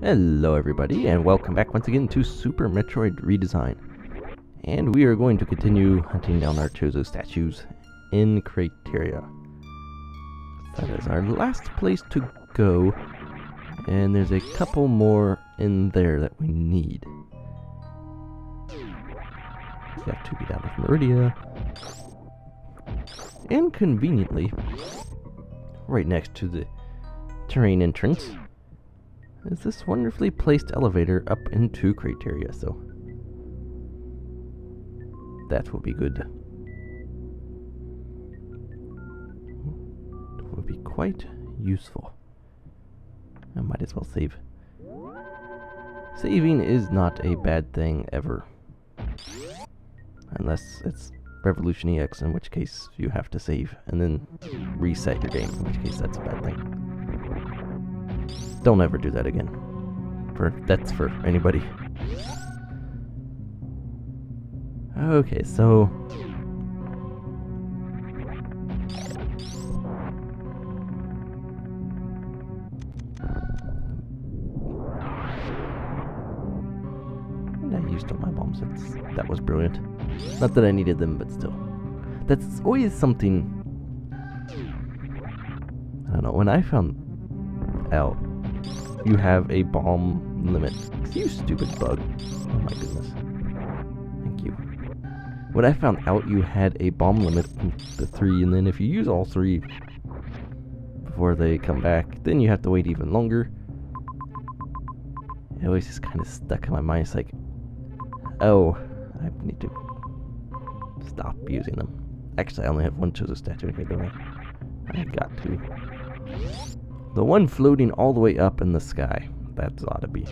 Hello everybody, and welcome back once again to Super Metroid Redesign. And we are going to continue hunting down our Chozo statues in Crateria. That is our last place to go, and there's a couple more in there that we need. We have to get out of Meridia. And conveniently, right next to the terrain entrance, is this wonderfully placed elevator up into Crateria, so that will be good. It will be quite useful. I might as well save. Saving is not a bad thing ever. Unless it's Revolution EX, in which case you have to save and then reset your game, in which case that's a bad thing. Don't ever do that again. That's for anybody. Okay, so and I used all my bombs. That was brilliant. Not that I needed them, but still. That's always something. I don't know, when I found out you have a bomb limit. You stupid bug. Oh my goodness. Thank you. When I found out you had a bomb limit to 3, and then if you use all 3 before they come back, then you have to wait even longer. It always just kind of stuck in my mind. It's like, oh, I need to stop using them. Actually, I only have one Chozo statue in here, don't I? I got to. The one floating all the way up in the sky. That ought to be.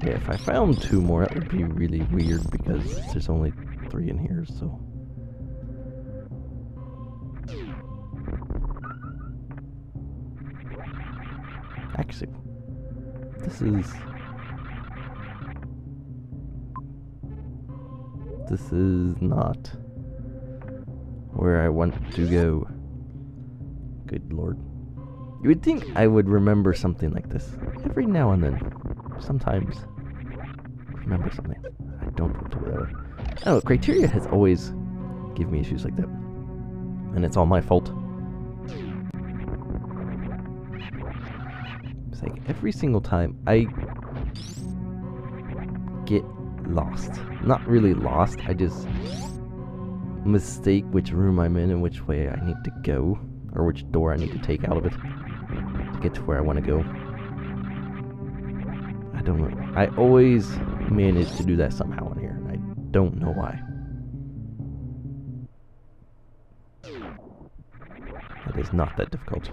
Yeah, if I found 2 more, that would be really weird because there's only 3 in here, so. Actually, this is not where I want to go. Good lord. You would think I would remember something like this. Every now and then. Sometimes. Remember something. I don't do that. I don't know, Crateria has always given me issues like that. And it's all my fault. It's like every single time I get lost. Not really lost, I just mistake which room I'm in and which way I need to go, or which door I need to take out of it to get to where I want to go. I don't know. I always manage to do that somehow in here, and I don't know why. It is not that difficult.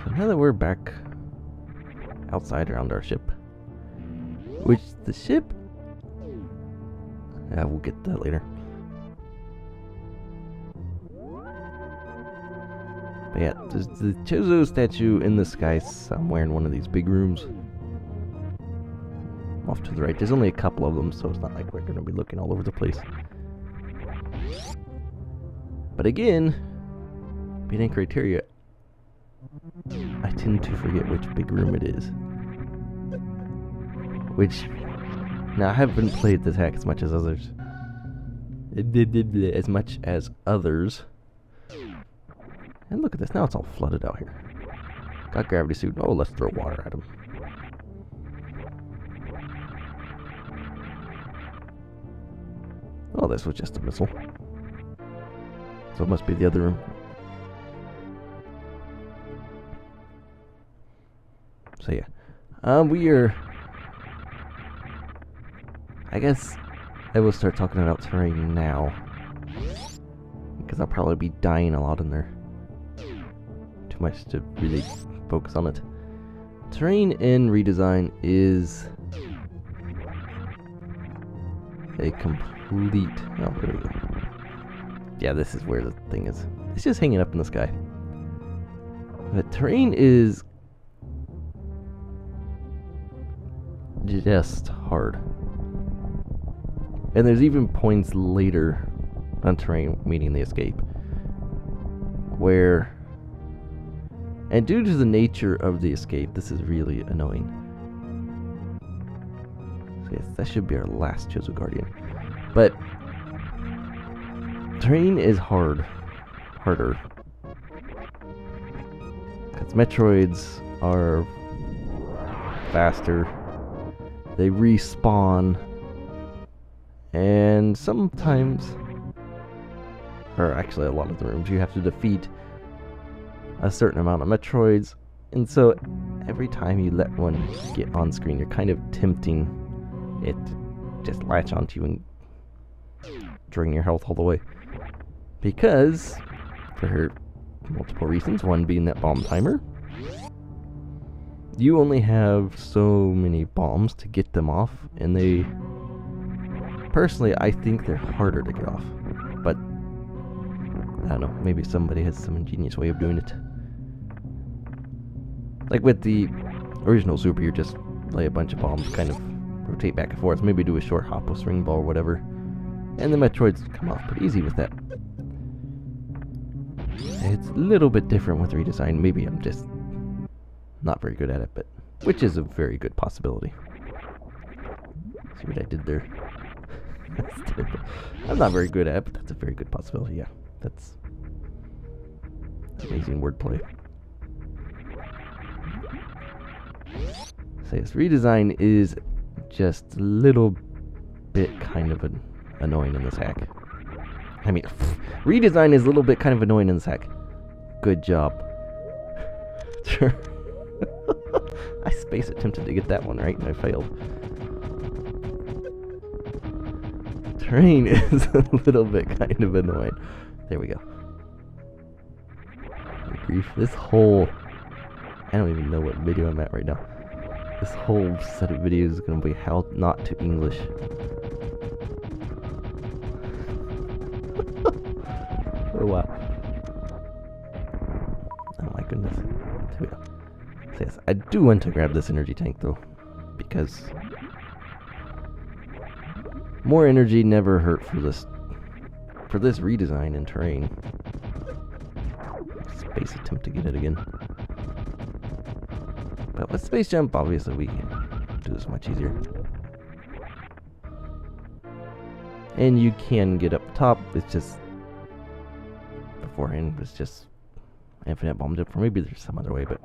So now that we're back outside around our ship, which the ship, yeah, we'll get that later. But yeah, there's the Chozo statue in the sky somewhere in one of these big rooms. Off to the right. There's only a couple of them, so it's not like we're going to be looking all over the place. But again, being in Crateria, I tend to forget which big room it is. Which, now I haven't played this hack as much as others. As much as others. And look at this, now it's all flooded out here. Got gravity suit. Oh, let's throw water at him. Oh, this was just a missile. So it must be the other room. So yeah. We are... I guess I will start talking about terrain now, because I'll probably be dying a lot in there. Too much to really focus on it. Terrain in Redesign is a complete... Oh, here we go. Yeah, this is where the thing is. It's just hanging up in the sky. The terrain is just hard. And there's even points later on terrain, meaning the escape, where, and due to the nature of the escape, this is really annoying. So yes, that should be our last Chozo Guardian. But terrain is harder. Because Metroids are faster, they respawn, and sometimes, or actually a lot of the rooms, you have to defeat a certain amount of Metroids, and so every time you let one get on screen, you're kind of tempting it to just latch onto you and drain your health all the way. Because, for multiple reasons, one being that bomb timer, you only have so many bombs to get them off, and they, personally, I think they're harder to get off. But I don't know, maybe somebody has some ingenious way of doing it. Like with the original Super, you just lay a bunch of bombs, kind of rotate back and forth, maybe do a short hop with Ring Ball or whatever, and the Metroids come off pretty easy with that. It's a little bit different with Redesign. Maybe I'm just not very good at it, but which is a very good possibility. See what I did there? That's terrible. I'm not very good at it, but that's a very good possibility. Yeah, that's amazing wordplay. So yes, Redesign is just a little bit kind of annoying in this hack. I mean, Redesign is a little bit kind of annoying in this hack. Good job. Sure. I space attempted to get that one right and I failed. Terrain is a little bit kind of annoying. There we go. Good grief. This whole, I don't even know what video I'm at right now. This whole set of videos is going to be how not to English. Oh wow. Oh my goodness. There we go. So yes, I do want to grab this energy tank though, because more energy never hurt for this redesign in terrain. Space attempt to get it again. But with space jump, obviously we can do this much easier. And you can get up top, it's just beforehand it's just infinite bomb jump, or maybe there's some other way, but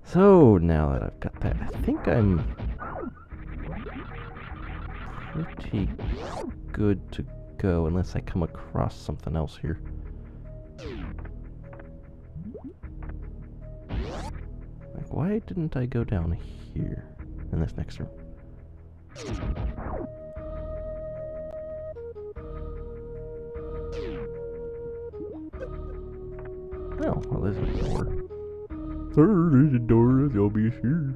so now that I've got that, I think I'm pretty good to go, unless I come across something else here. Like, why didn't I go down here in this next room? Oh, well, there's a door. There's a door, as obvious here.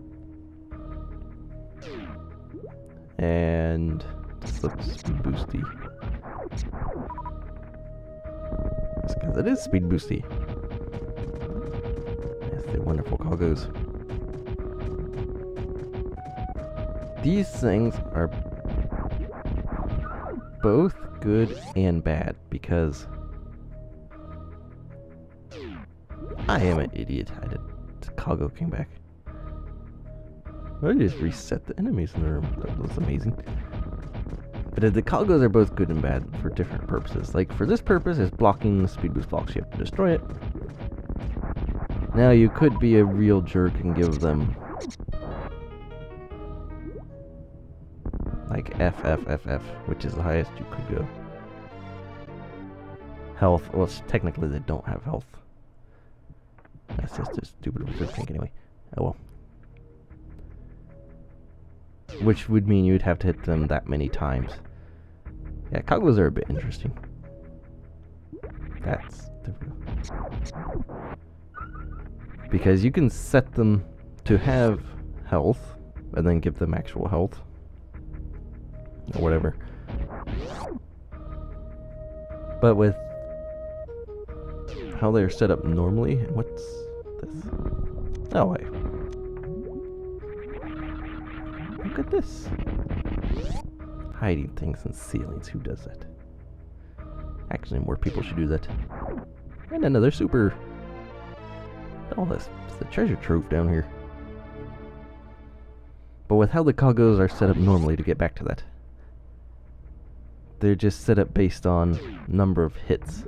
And this looks speed boosty. That's because it is speed boosty. Yes, the wonderful cargoes. These things are both good and bad because I am an idiot. The cargo came back. I just reset the enemies in the room. That was amazing. But the cargos are both good and bad for different purposes. Like for this purpose, it's blocking the speed boost blocks. You have to destroy it. Now you could be a real jerk and give them like FFFF, which is the highest you could go. Health. Well, technically they don't have health. That's just a stupid reserve tank anyway. Oh well. Which would mean you'd have to hit them that many times. Yeah, cargos are a bit interesting. That's difficult. Because you can set them to have health, and then give them actual health. Or whatever. But with how they're set up normally, what's this? Oh, wait. Look at this. Hiding things in ceilings. Who does that? Actually, more people should do that. And another super. All this. It's the treasure trove down here. But with how the cargoes are set up normally, to get back to that, they're just set up based on number of hits.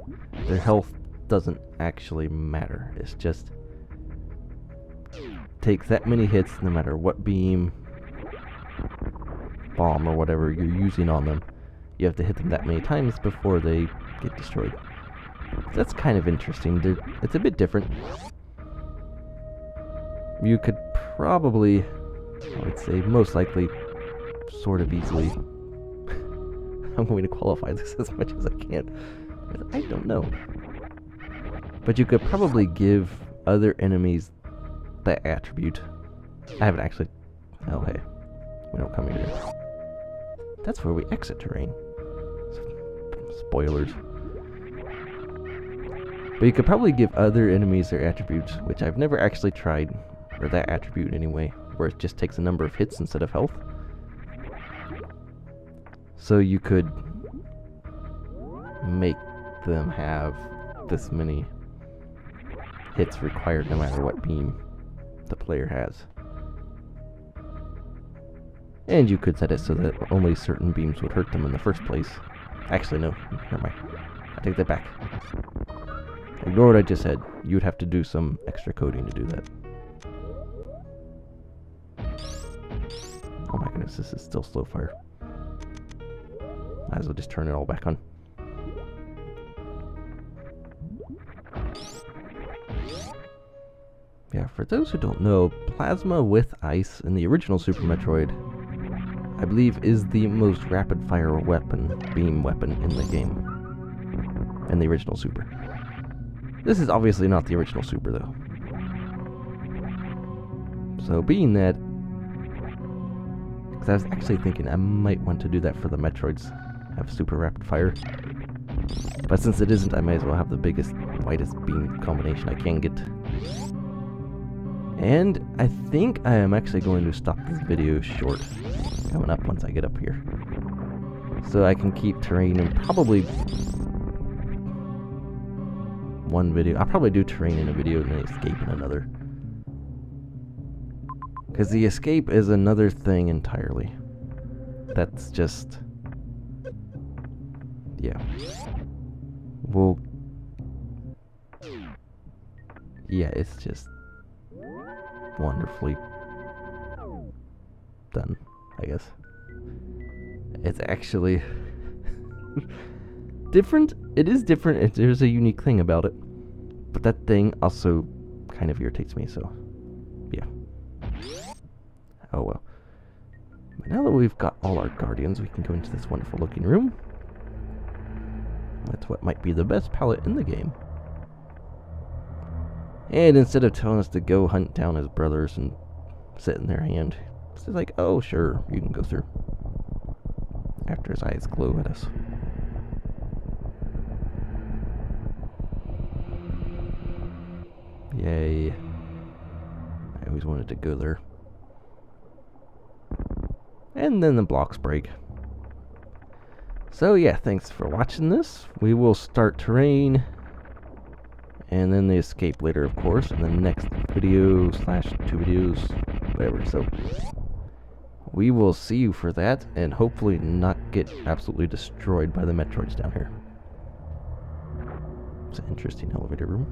Their health doesn't actually matter. It's just take that many hits no matter what beam, bomb, or whatever you're using on them. You have to hit them that many times before they get destroyed. That's kind of interesting. It's a bit different. You could probably, I would say most likely, sort of easily. I'm going to qualify this as much as I can. I don't know. But you could probably give other enemies that attribute. I haven't actually... Oh, hey. We don't come here. That's where we exit terrain. Spoilers. But you could probably give other enemies their attributes, which I've never actually tried, or that attribute anyway, where it just takes a number of hits instead of health. So you could make them have this many hits required no matter what beam the player has. And you could set it so that only certain beams would hurt them in the first place. Actually, no. Never mind. I take that back. Ignore what I just said. You'd have to do some extra coding to do that. Oh my goodness, this is still slow fire. Might as well just turn it all back on. Yeah, for those who don't know, plasma with ice in the original Super Metroid, I believe, is the most rapid fire weapon, beam weapon in the game. In the original Super. This is obviously not the original Super, though. So being that, because I was actually thinking I might want to do that for the Metroids, have super rapid fire. But since it isn't, I may as well have the biggest, widest beam combination I can get. And I think I am actually going to stop this video short, coming up once I get up here. So I can keep terrain and probably one video. I'll probably do terrain in a video and then escape in another. Because the escape is another thing entirely. That's just... yeah. Well... yeah, it's just... wonderfully done, I guess. It's actually different. It is different. There's a unique thing about it, but that thing also kind of irritates me, so yeah. Oh well. But now that we've got all our guardians, we can go into this wonderful looking room. That's what might be the best palette in the game. And instead of telling us to go hunt down his brothers and sit in their hand, it's just like, oh sure, you can go through. After his eyes glow at us. Yay. I always wanted to go there. And then the blocks break. So yeah, thanks for watching this. We will start terrain. And then the escape later, of course, in the next video / 2 videos, whatever. So we will see you for that, and hopefully not get absolutely destroyed by the Metroids down here. It's an interesting elevator room.